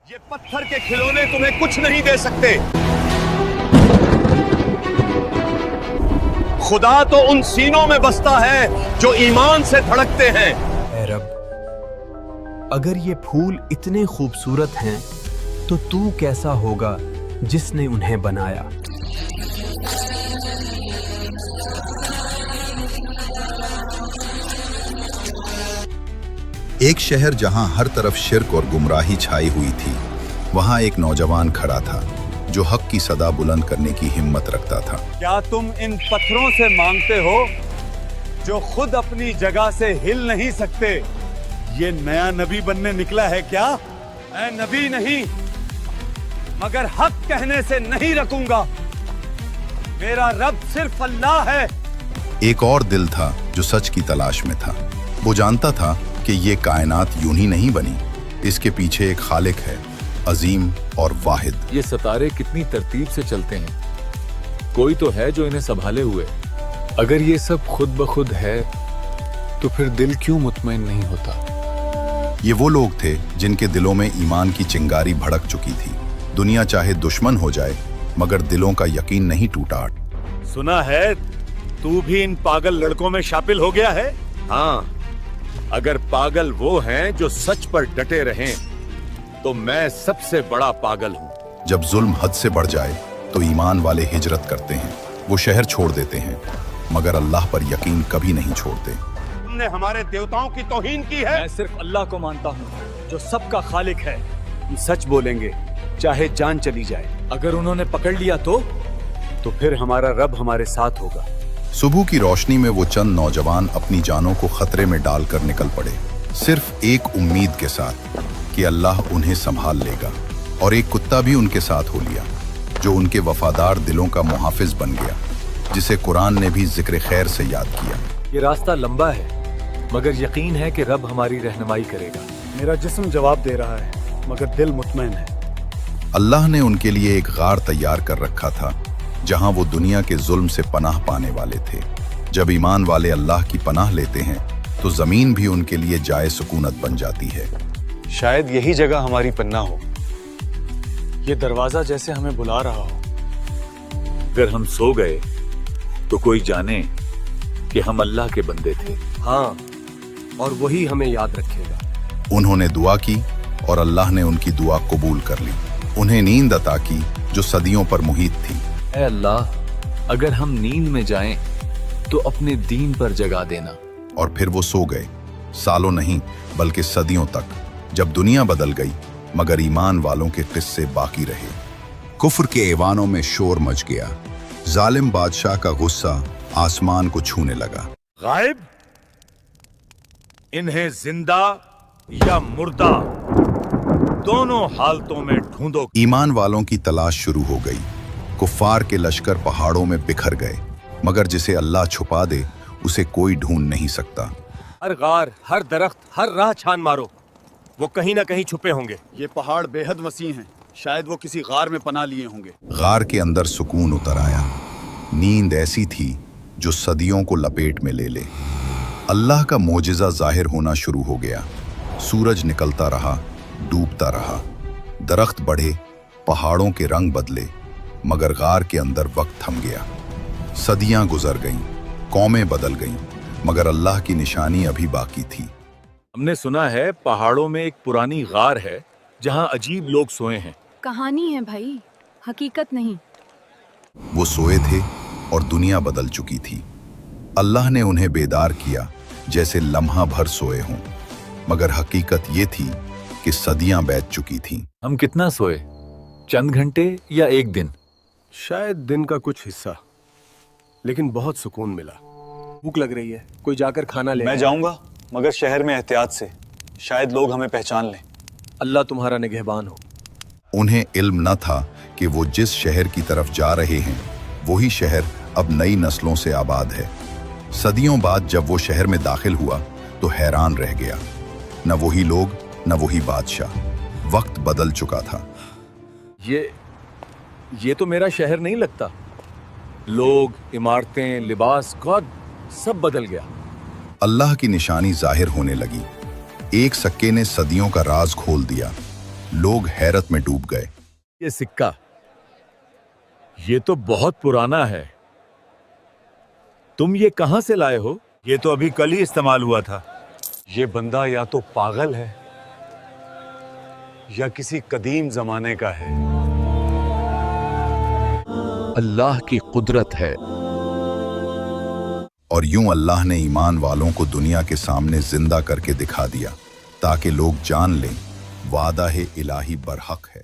ये पत्थर के खिलौने तुम्हें कुछ नहीं दे सकते। खुदा तो उन सीनों में बसता है जो ईमान से धड़कते हैं। ऐ रब, अगर ये फूल इतने खूबसूरत हैं तो तू कैसा होगा जिसने उन्हें बनाया। एक शहर जहां हर तरफ शिर्क और गुमराही छाई हुई थी, वहां एक नौजवान खड़ा था जो हक की सदा बुलंद करने की हिम्मत रखता था। क्या तुम इन पत्थरों से मांगते हो जो खुद अपनी जगह से हिल नहीं सकते? ये नया नबी बनने निकला है क्या? मैं नबी नहीं, मगर हक कहने से नहीं रखूंगा। मेरा रब सिर्फ अल्लाह है। एक और दिल था जो सच की तलाश में था। वो जानता था कि ये कायनात यूं ही नहीं बनी, इसके पीछे एक खालिक है, अजीम और वाहिद। ये सितारे कितनी तरतीब से चलते हैं, कोई तो है जो इन्हें संभाले हुए। अगर ये सब खुद ब खुद है तो फिर दिल क्यों मुतमईन नहीं होता। ये वो लोग थे जिनके दिलों में ईमान की चिंगारी भड़क चुकी थी। दुनिया चाहे दुश्मन हो जाए, मगर दिलों का यकीन नहीं टूटा। सुना है तू भी इन पागल लड़कों में शामिल हो गया है? हाँ, अगर पागल वो हैं जो सच पर डटे रहें, तो मैं सबसे बड़ा पागल हूँ। जब जुल्म हद से बढ़ जाए तो ईमान वाले हिजरत करते हैं। वो शहर छोड़ देते हैं, मगर अल्लाह पर यकीन कभी नहीं छोड़ते। तुमने हमारे देवताओं की तौहीन की है। मैं सिर्फ अल्लाह को मानता हूँ जो सबका खालिक है। हम सच बोलेंगे चाहे जान चली जाए। अगर उन्होंने पकड़ लिया तो फिर हमारा रब हमारे साथ होगा। सुबह की रोशनी में वो चंद नौजवान अपनी जानों को खतरे में डालकर निकल पड़े, सिर्फ एक उम्मीद के साथ कि अल्लाह उन्हें संभाल लेगा। और एक कुत्ता भी उनके साथ हो लिया, जो उनके वफादार दिलों का मुहाफिज बन गया, जिसे कुरान ने भी जिक्र खैर से याद किया। ये रास्ता लंबा है, मगर यकीन है कि रब हमारी रहनुमाई करेगा। मेरा जिस्म जवाब दे रहा है, मगर दिल मुतमईन है। अल्लाह ने उनके लिए एक गार तैयार कर रखा था, जहां वो दुनिया के जुल्म से पनाह पाने वाले थे। जब ईमान वाले अल्लाह की पनाह लेते हैं तो जमीन भी उनके लिए जाए सुकूनत बन जाती है। शायद यही जगह हमारी पन्ना हो। ये दरवाजा जैसे हमें बुला रहा हो। अगर हम सो गए तो कोई जाने कि हम अल्लाह के बंदे थे। हाँ, और वही हमें याद रखेगा। उन्होंने दुआ की और अल्लाह ने उनकी दुआ कबूल कर ली। उन्हें नींद अता की जो सदियों पर मुहीत थी। ऐ अल्लाह, अगर हम नींद में जाएं तो अपने दीन पर जगा देना। और फिर वो सो गए, सालों नहीं बल्कि सदियों तक। जब दुनिया बदल गई, मगर ईमान वालों के किस्से बाकी रहे। कुफ्र के ऐवानों में शोर मच गया। जालिम बादशाह का गुस्सा आसमान को छूने लगा। गायब, इन्हें जिंदा या मुर्दा दोनों हालतों में ढूंढो। ईमान वालों की तलाश शुरू हो गई। कुफ्फार के लश्कर पहाड़ों में बिखर गए, मगर जिसे अल्लाह छुपा दे उसे कोई ढूंढ नहीं सकता। हर गार, हर दरख्त, हर राह छान मारो, वो कहीं ना कहीं छुपे होंगे। ये पहाड़ बेहद वसी हैं, शायद वो किसी गार में पनाह लिए होंगे। गार के अंदर सुकून उतर आया। नींद ऐसी थी जो सदियों को लपेट में ले ले। अल्लाह का मोजिज़ा जाहिर होना शुरू हो गया। सूरज निकलता रहा, डूबता रहा, दरख्त बढ़े, पहाड़ों के रंग बदले, मगर गार के अंदर वक्त थम गया। सदियां गुजर गईं, कौमें बदल गईं, मगर अल्लाह की निशानी अभी बाकी थी। हमने सुना है पहाड़ों में एक पुरानी गार है जहां अजीब लोग सोए हैं। कहानी है भाई, हकीकत नहीं। वो सोए थे और दुनिया बदल चुकी थी। अल्लाह ने उन्हें बेदार किया जैसे लम्हा भर सोए हों, मगर हकीकत ये थी कि सदियां बीत चुकी थीं। हम कितना सोए? चंद घंटे या एक दिन? शायद दिन का कुछ हिस्सा, लेकिन बहुत सुकून मिला। भूख लग रही है, कोई जाकर खाना ले। मैं जाऊंगा, मगर शहर में एहतियात से, शायद लोग हमें पहचान लें। अल्लाह तुम्हारा निगहबान हो। उन्हें इल्म न था कि वो जिस शहर की तरफ जा रहे हैं वही शहर अब नई नस्लों से आबाद है। सदियों बाद जब वो शहर में दाखिल हुआ तो हैरान रह गया। न वही लोग, न वही बादशाह। वक्त बदल चुका था। ये तो मेरा शहर नहीं लगता। लोग, इमारतें, लिबास, गॉड, सब बदल गया। अल्लाह की निशानी जाहिर होने लगी। एक सक्के ने सदियों का राज खोल दिया। लोग हैरत में डूब गए। ये सिक्का, ये तो बहुत पुराना है। तुम ये कहां से लाए हो? ये तो अभी कल ही इस्तेमाल हुआ था। ये बंदा या तो पागल है या किसी कदीम जमाने का है। अल्लाह की कुदरत है। और यूं अल्लाह ने ईमान वालों को दुनिया के सामने जिंदा करके दिखा दिया ताकि लोग जान लें वादा है इलाही बरहक है।